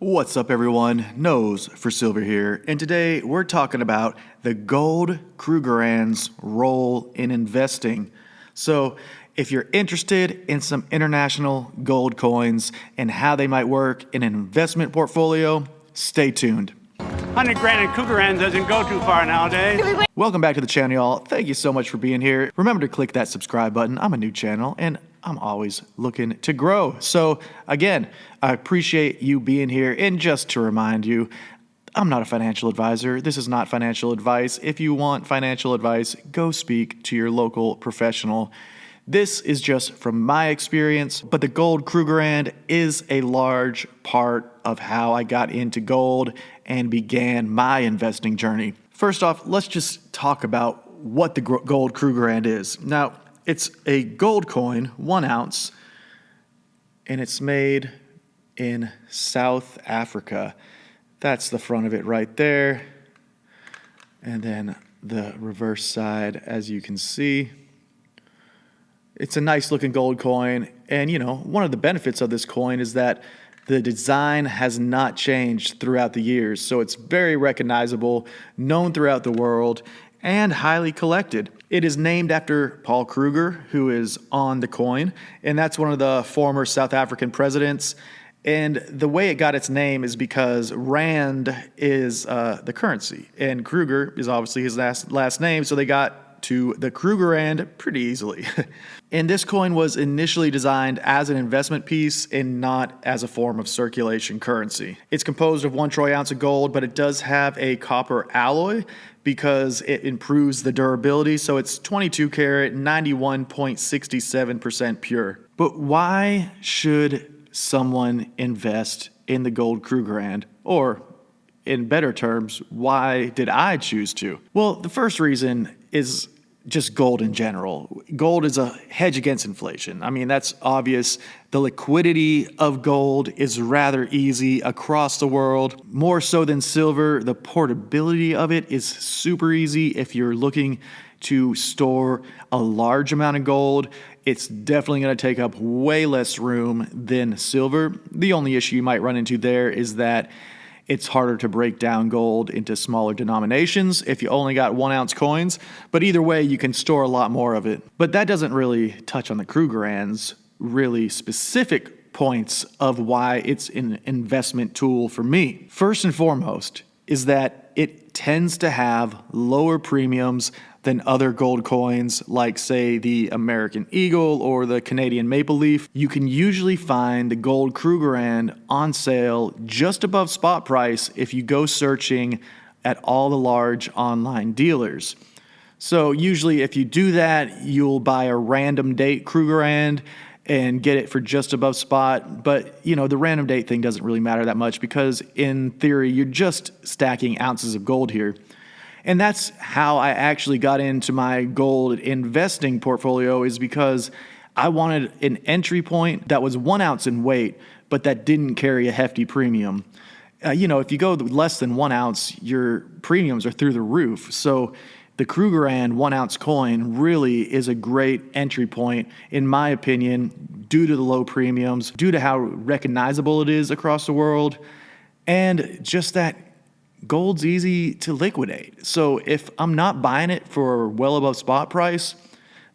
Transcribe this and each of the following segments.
What's up, everyone? Nose for Silver here, and today we're talking about the Gold Krugerrand's role in investing. So, if you're interested in some international gold coins and how they might work in an investment portfolio, stay tuned. 100 grand in Krugerrands doesn't go too far nowadays. Welcome back to the channel, y'all. Thank you so much for being here. Remember to click that subscribe button. I'm a new channel, and I'm always looking to grow. So again, I appreciate you being here. And just to remind you, I'm not a financial advisor. This is not financial advice. If you want financial advice, go speak to your local professional. This is just from my experience, but the Gold Krugerrand is a large part of how I got into gold and began my investing journey. First off, let's just talk about what the Gold Krugerrand is. Now, it's a gold coin, 1 ounce, and it's made in South Africa. That's the front of it right there. And then the reverse side, as you can see. It's a nice looking gold coin. And you know, one of the benefits of this coin is that the design has not changed throughout the years. So it's very recognizable, known throughout the world, and highly collected. It is named after Paul Kruger, who is on the coin, and that's one of the former South African presidents. And the way it got its name is because Rand is the currency, and Kruger is obviously his last name, so they got to the Krugerrand pretty easily. And this coin was initially designed as an investment piece and not as a form of circulation currency. It's composed of 1 troy ounce of gold, but it does have a copper alloy because it improves the durability. So it's 22 karat, 91.67% pure. But why should someone invest in the Gold Krugerrand? Or in better terms, why did I choose to? Well, the first reason is just gold in general. Gold is a hedge against inflation. I mean, that's obvious. The liquidity of gold is rather easy across the world, more so than silver. The portability of it is super easy. If you're looking to store a large amount of gold, it's definitely going to take up way less room than silver. The only issue you might run into there is that it's harder to break down gold into smaller denominations if you only got 1 ounce coins, but either way, you can store a lot more of it. But that doesn't really touch on the Krugerrand's really specific points of why it's an investment tool for me. First and foremost is that it tends to have lower premiums than other gold coins like, say, the American Eagle or the Canadian Maple Leaf. You can usually find the Gold Krugerrand on sale just above spot price if you go searching at all the large online dealers. So usually if you do that, you'll buy a random date Krugerrand and get it for just above spot. But, you know, the random date thing doesn't really matter that much because in theory, you're just stacking ounces of gold here. And that's how I actually got into my gold investing portfolio, is because I wanted an entry point that was 1 ounce in weight, but that didn't carry a hefty premium. You know, if you go less than 1 ounce, your premiums are through the roof. So the Krugerrand 1 ounce coin really is a great entry point, in my opinion, due to the low premiums, due to how recognizable it is across the world, and just that gold's easy to liquidate. So if I'm not buying it for well above spot price,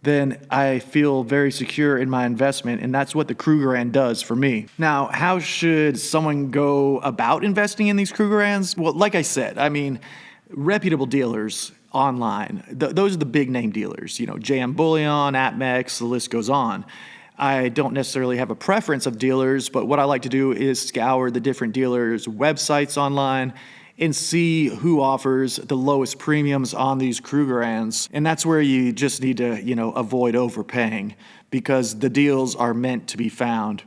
then I feel very secure in my investment, and that's what the Krugerrand does for me. Now, how should someone go about investing in these Krugerrands? Well, like I said, I mean, reputable dealers online, those are the big name dealers, you know, JM Bullion, APMEX, the list goes on. I don't necessarily have a preference of dealers, but what I like to do is scour the different dealers' websites online and see who offers the lowest premiums on these Krugerrands. And that's where you just need to, you know, avoid overpaying, because the deals are meant to be found.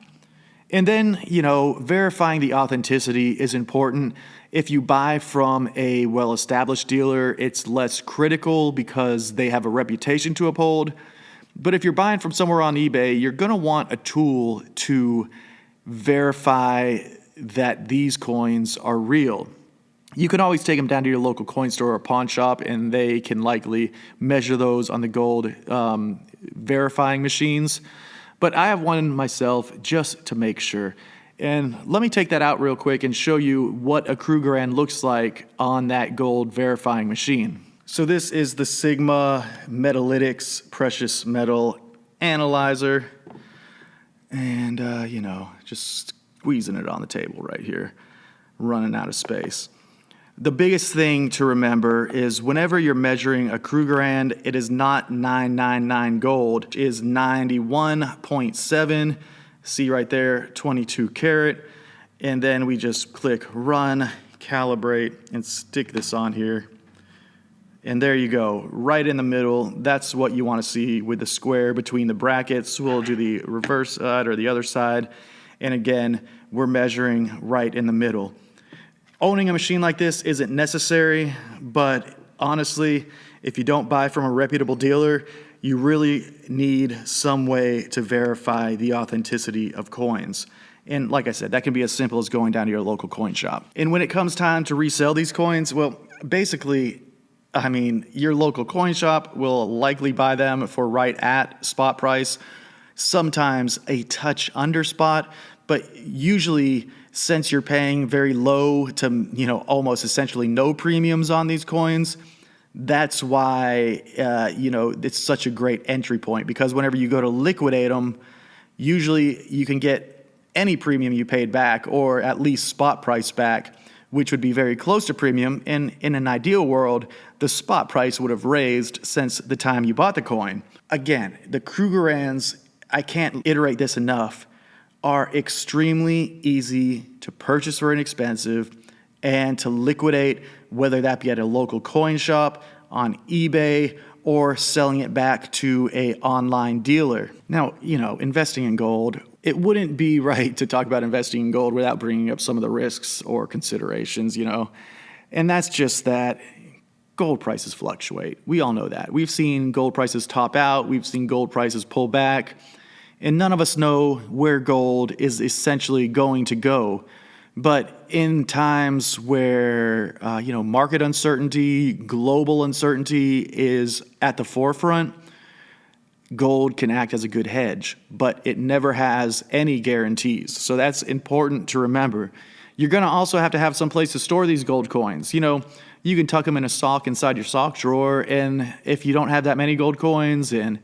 And then, you know, verifying the authenticity is important. If you buy from a well-established dealer, it's less critical because they have a reputation to uphold. But if you're buying from somewhere on eBay, you're going to want a tool to verify that these coins are real. You can always take them down to your local coin store or pawn shop, and they can likely measure those on the gold verifying machines. But I have one myself just to make sure. And let me take that out real quick and show you what a Krugerrand looks like on that gold verifying machine. So this is the Sigma Metalytics Precious Metal Analyzer. And, just squeezing it on the table right here, running out of space. The biggest thing to remember is whenever you're measuring a Krugerrand, it is not 999 gold. It is 91.7. See right there, 22 karat. And then we just click run, calibrate, and stick this on here. And there you go, right in the middle. That's what you want to see with the square between the brackets. We'll do the reverse side or the other side. And again, we're measuring right in the middle. Owning a machine like this isn't necessary, but honestly, if you don't buy from a reputable dealer, you really need some way to verify the authenticity of coins. And like I said, that can be as simple as going down to your local coin shop. And when it comes time to resell these coins, well, basically, your local coin shop will likely buy them for right at spot price, sometimes a touch under spot, but usually since you're paying very low to, almost essentially no premiums on these coins, that's why, it's such a great entry point, because whenever you go to liquidate them, usually you can get any premium you paid back, or at least spot price back, which would be very close to premium. And in an ideal world, the spot price would have raised since the time you bought the coin. Again, the Krugerrands, I can't iterate this enough, are extremely easy to purchase for inexpensive and to liquidate, whether that be at a local coin shop, on eBay, or selling it back to a online dealer. Now, investing in gold, it wouldn't be right to talk about investing in gold without bringing up some of the risks or considerations, and that's just that gold prices fluctuate. We all know that. We've seen gold prices top out, we've seen gold prices pull back, and none of us know where gold is essentially going to go. But in times where, market uncertainty, global uncertainty is at the forefront, gold can act as a good hedge, but it never has any guarantees. So that's important to remember. You're going to also have to have some place to store these gold coins. You can tuck them in a sock inside your sock drawer, and if you don't have that many gold coins, and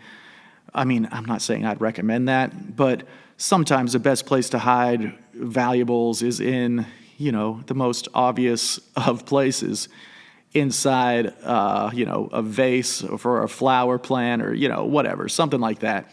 I'm not saying I'd recommend that, but sometimes the best place to hide valuables is in, the most obvious of places, inside, a vase or for a flower plant or, whatever, something like that.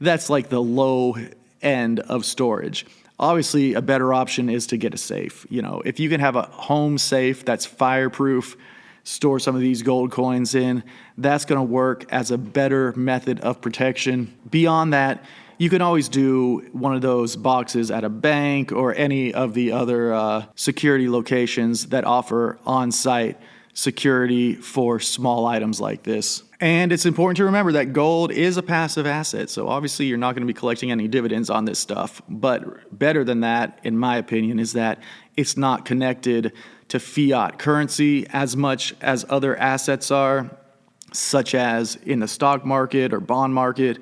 That's like the low end of storage. Obviously, a better option is to get a safe. If you can have a home safe that's fireproof, store some of these gold coins in, that's going to work as a better method of protection. Beyond that, you can always do one of those boxes at a bank or any of the other security locations that offer on-site security for small items like this. And it's important to remember that gold is a passive asset, so obviously you're not going to be collecting any dividends on this stuff. But better than that, in my opinion, is that it's not connected to fiat currency as much as other assets are, such as in the stock market or bond market.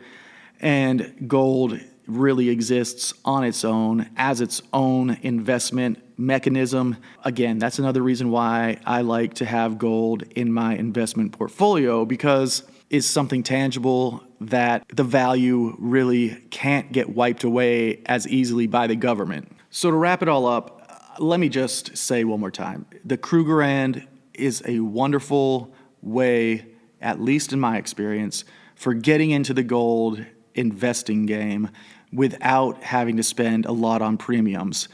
And gold really exists on its own as its own investment mechanism. Again, that's another reason why I like to have gold in my investment portfolio, because it's something tangible that the value really can't get wiped away as easily by the government. So to wrap it all up, let me just say one more time, the Krugerrand is a wonderful way, at least in my experience, for getting into the gold investing game without having to spend a lot on premiums.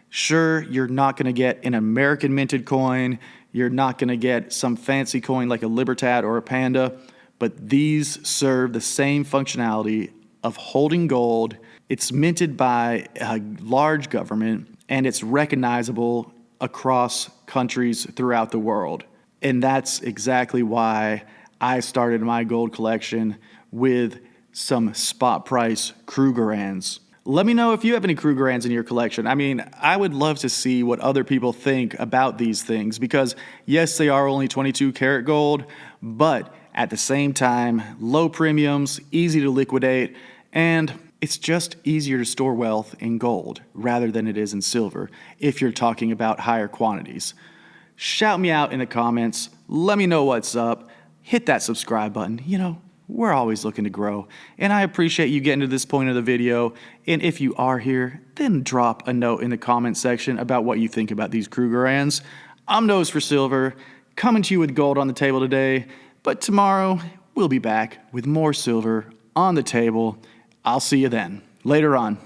Sure, you're not going to get an American minted coin, you're not going to get some fancy coin like a Libertad or a Panda, but these serve the same functionality of holding gold. It's minted by a large government, and it's recognizable across countries throughout the world. And that's exactly why I started my gold collection with some spot price Krugerrands. Let me know if you have any Krugerrands in your collection. I would love to see what other people think about these things, because yes, they are only 22 karat gold, but at the same time, low premiums, easy to liquidate, and It's just easier to store wealth in gold rather than it is in silver if you're talking about higher quantities. Shout me out in the comments. Let me know what's up. Hit that subscribe button. We're always looking to grow. And I appreciate you getting to this point of the video. And if you are here, then drop a note in the comment section about what you think about these Krugerrands. I'm Nose for Silver, coming to you with gold on the table today. But tomorrow, we'll be back with more silver on the table. I'll see you then. Later on.